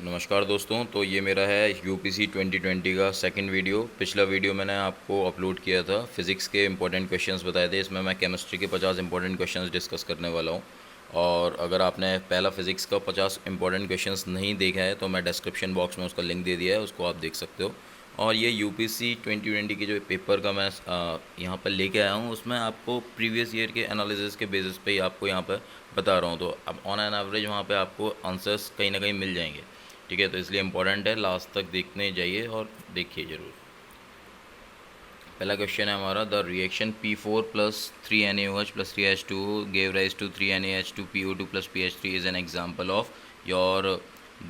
नमस्कार दोस्तों। तो ये मेरा है यूपीसी 2020 का सेकंड वीडियो। पिछला वीडियो मैंने आपको अपलोड किया था, फिज़िक्स के इंपॉर्टेंट क्वेश्चंस बताए थे। इसमें मैं केमिस्ट्री के 50 इंपॉर्टेंट क्वेश्चंस डिस्कस करने वाला हूँ। और अगर आपने पहला फिज़िक्स का 50 इंपॉर्टेंट क्वेश्चंस नहीं देखा है तो मैं डिस्क्रिप्शन बॉक्स में उसका लिंक दे दिया है, उसको आप देख सकते हो। और ये यूपीसी 2020 की जो पेपर का मैं यहाँ पर लेके आया हूँ, उसमें आपको प्रीवियस ईयर के एनालिसिस के बेसिस पे ही आपको यहाँ पर बता रहा हूँ। तो अब ऑन एन एवरेज वहाँ पे आपको आंसर्स कहीं ना कहीं मिल जाएंगे। ठीक है, तो इसलिए इम्पोर्टेंट है, लास्ट तक देखने जाइए और देखिए ज़रूर। पहला क्वेश्चन है हमारा, the reaction P4 plus 3NaOH plus 3H2 gave rise to 3NaH2 PO2 plus PH3 is an example of your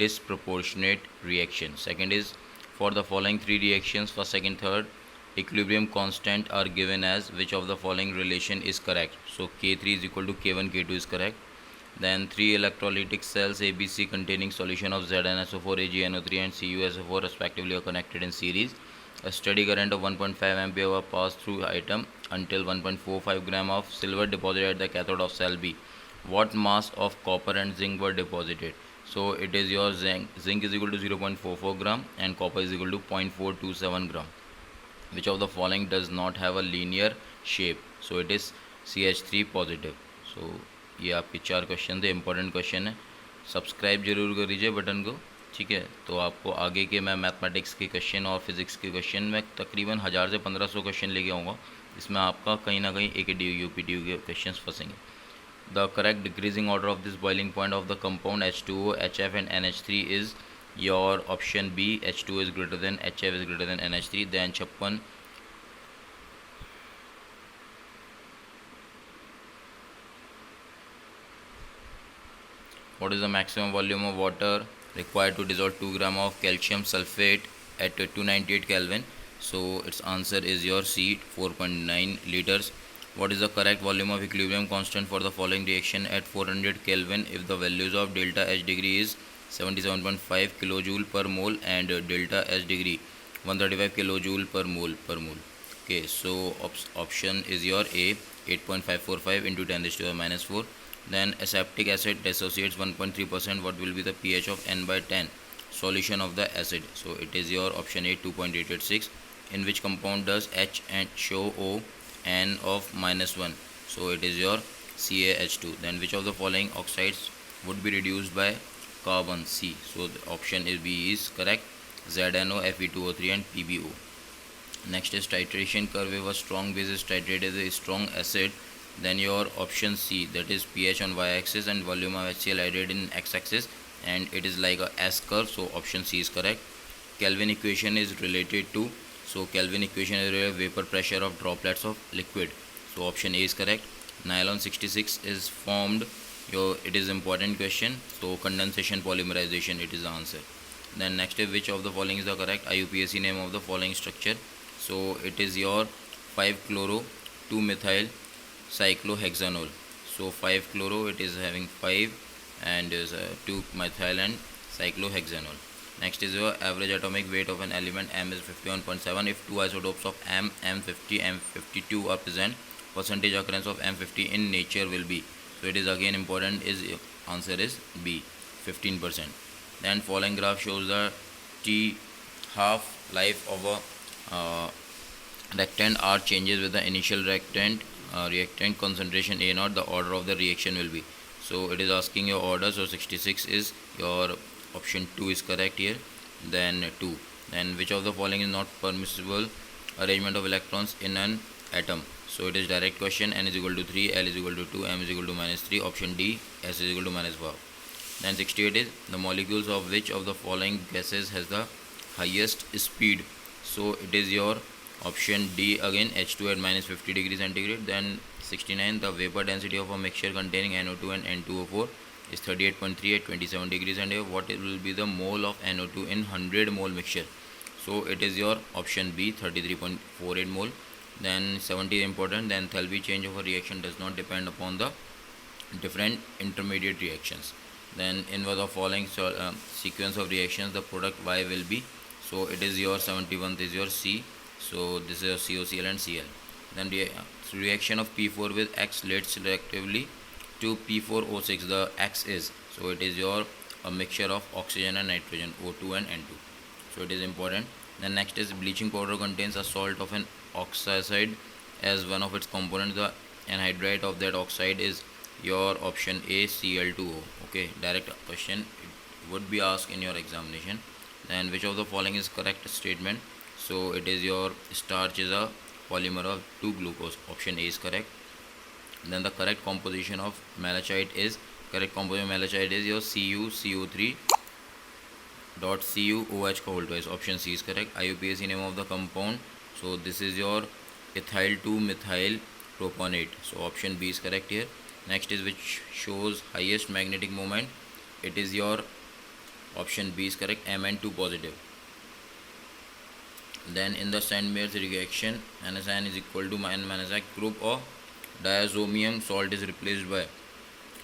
disproportionate reaction. Second is, for the following three reactions, first, second, third, equilibrium constant are given as which of the following relation is correct? So K3 is equal to K1, K2 is correct. Then three electrolytic cells ABC containing solution of ZnSO4, AgNO3 and CuSO4 respectively are connected in series. A steady current of 1.5 ampere was passed through item until 1.45 gram of silver deposited at the cathode of cell B. What mass of copper and zinc were deposited? So it is your zinc is equal to 0.44 gram and copper is equal to 0.427 gram. Which of the following does not have a linear shape? So it is CH3 positive. So ये आपके चार question थे, important question है। Subscribe जरूर कर दीजिए button को, ठीक है। तो आपको आगे के मैं मैथमेटिक्स के क्वेश्चन और फिजिक्स के क्वेश्चन में तकरीबन 1000 से 1500 क्वेश्चन लेके आऊँगा। इसमें आपका कहीं ना कहीं एक D U P T U K question फंसेंगे। The correct decreasing order of this boiling point of the compound H2O, HF and NH3 is your option B, H2O is greater than HF is greater than NH3। Then 56 what is the maximum volume of water required to dissolve 2 gram of calcium sulfate at 298 Kelvin? So its answer is your C, 4.9 liters. What is the correct volume of equilibrium constant for the following reaction at 400 Kelvin if the values of delta H degree is 77.5 kilojoule per mole and delta H degree 135 kilojoule per mole. Okay, so option is your A, 8.545 into 10 raised to the minus 4. Then aseptic acid dissociates 1.3%. What will be the pH of n by 10 solution of the acid? So it is your option A, 2.886. In which compound does H and show O n of minus 1? So it is your CaH2. Then which of the following oxides would be reduced by carbon? C. So the option is B is correct. ZnO, Fe2O3 and PbO. Next is titration curve. If a strong base is titrated as a strong acid, then your option C, that is pH on y-axis and volume of HCl hydrate in x-axis, and it is like a S curve. So option C is correct. Kelvin equation is related to, so Kelvin equation is related to vapor pressure of droplets of liquid. So option A is correct. Nylon 66 is formed, it is important question. So condensation polymerization, it is the answer. Then next is, which of the following is the correct IUPAC name of the following structure? So it is your 5-chloro 2-methyl cyclohexanol. So 5-chloro, it is having 5 and is 2-methyl and cyclohexanol. Next is your average atomic weight of an element M is 51.7. If two isotopes of M50, M52 are present, percentage occurrence of M50 in nature will be. So it is again important, is answer is B, 15%. Then following graph shows the T half life of a reactant R changes with the initial reactant concentration A naught, the order of the reaction will be. So it is asking your order. So 66 is your option 2 is correct here. Then 2. Then which of the following is not permissible arrangement of electrons in an atom? So it is direct question. N is equal to 3, L is equal to 2, M is equal to minus 3. Option D, S is equal to minus 4. Then 68 is, the molecules of which of the following gases has the highest speed? So it is your option D again, H2 at minus 50 degrees centigrade. Then 69, the vapor density of a mixture containing NO2 and N2O4 is 38.3 at 27 degrees centigrade. What will be the mole of NO2 in 100 mole mixture? So it is your option B, 33.48 mole. Then 70 is important. The enthalpy change of a reaction does not depend upon the different intermediate reactions. Then in the following sequence of reactions, the product Y will be. So it is your 71 is your C. So this is your COCl and Cl. Then reaction of P4 with X leads selectively to P4O6. The X is, so it is your a mixture of oxygen and nitrogen, O2 and N2. So it is important. Then next is bleaching powder contains a salt of an oxide as one of its components. The anhydride of that oxide is your option A, Cl2O. Okay, direct question it would be asked in your examination. Then which of the following is correct statement? So it is your starch is a polymer of 2-glucose. Option A is correct. Then the correct composition of malachite is your CuCO3 dot CuOH का whole twice. Option C is correct. IUPAC name of the compound, so this is your ethyl 2 methyl propanate. So option B is correct here. Next is which shows highest magnetic moment. It is your option B is correct, Mn2 positive. Then in the Sandmeier's reaction, NaCN is equal to -, group of diazomium salt is replaced by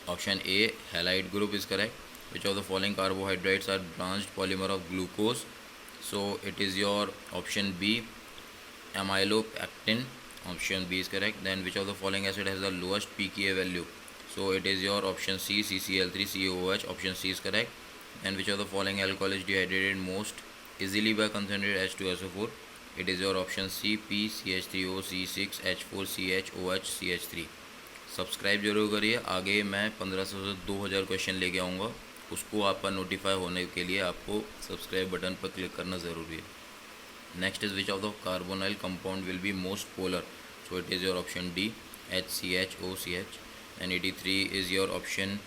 option A, halide group is correct. Which of the following carbohydrates are branched polymer of glucose? So it is your option B, amylopectin. Option B is correct. Then which of the following acid has the lowest pKa value? So it is your option C, CCl3COOH. Option C is correct. And which of the following alcohol is dehydrated most easily by concentrated H2SO4? It is your option C, PCH3O C6 H4CHOH CH3. Subscribe जरूर करिए. आगे मैं 1500 से 2000 question लेके आऊँगा. उसको आपका notify होने के लिए आपको सब्सक्राइब बटन पर क्लिक करना ज़रूरी है. Next is which of the carbonyl compound will be most polar? So it is your option D, HCHOCH. And 83 is your option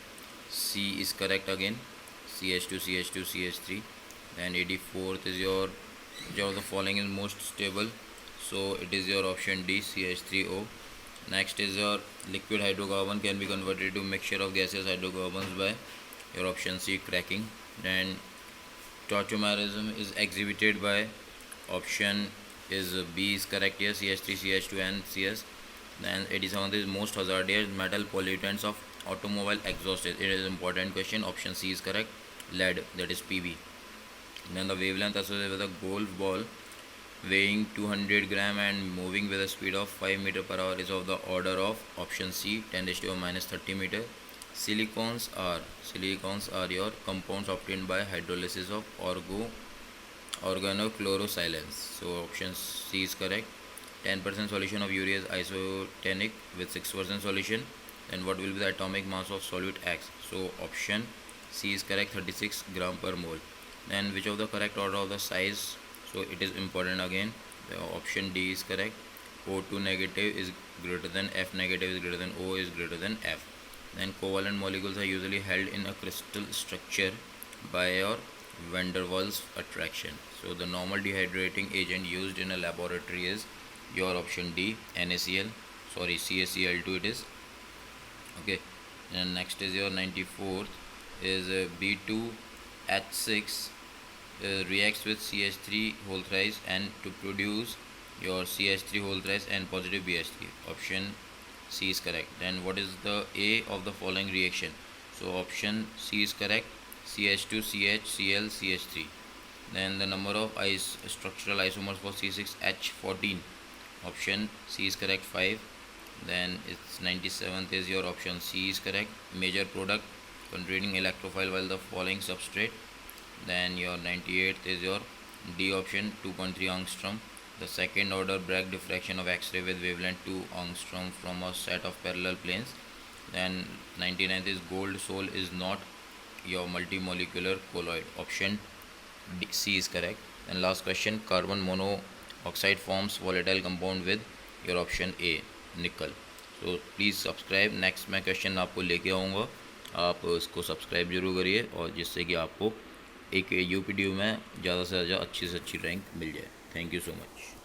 C is correct again, CH2CH2CH3. And 84th is your which of the following is most stable? So it is your option D, CH3O. Next is your liquid hydrocarbon can be converted to mixture of gaseous hydrocarbons by your option C, cracking. Then tautomerism is exhibited by option is B is correct here, CH3 CH2 and CS. Then 87th is most hazardous metal pollutants of automobile exhaust. It is an important question. Option C is correct, lead, that is PB. Then the wavelength associated with a golf ball weighing 200 gram and moving with a speed of 5 meter per hour is of the order of option C, 10⁻³ meter. Silicons are your compounds obtained by hydrolysis of organochlorosilane. So option C is correct. 10% solution of urea is isotonic with 6% solution. Then what will be the atomic mass of solute X? So option C is correct, 36 gram per mole. Then which of the correct order of the size? So it is important again. The option D is correct. O2 negative is greater than F negative is greater than O is greater than F. Then covalent molecules are usually held in a crystal structure by your van der Waals attraction. So the normal dehydrating agent used in a laboratory is your option D, CaCl2 it is. Okay. Then next is your 94th is B2H6 reacts with CH3 whole thrice and to produce your CH3 whole thrice and positive BH3. Option C is correct. Then what is the A of the following reaction? So option C is correct, CH2CH CH3. Then the number of structural isomers for C6H14. Option C is correct, 5. Then it's 97th is your option C is correct, major product containing electrophile while the following substrate. Then your 98th is your D option, 2.3 angstrom. The second order Bragg diffraction of X-ray with wavelength 2 angstrom from a set of parallel planes. Then 99th is gold sol is not your multimolecular colloid. Option C is correct. And last question, carbon monoxide forms volatile compound with your option A, nickel. So please subscribe. Next मैं question आपको लेके आऊँगा, आप इसको subscribe जरूर करिए और जिससे कि आपको एक यूपीडीयू में ज़्यादा से ज़्यादा अच्छी से अच्छी रैंक मिल जाए. Thank you so much.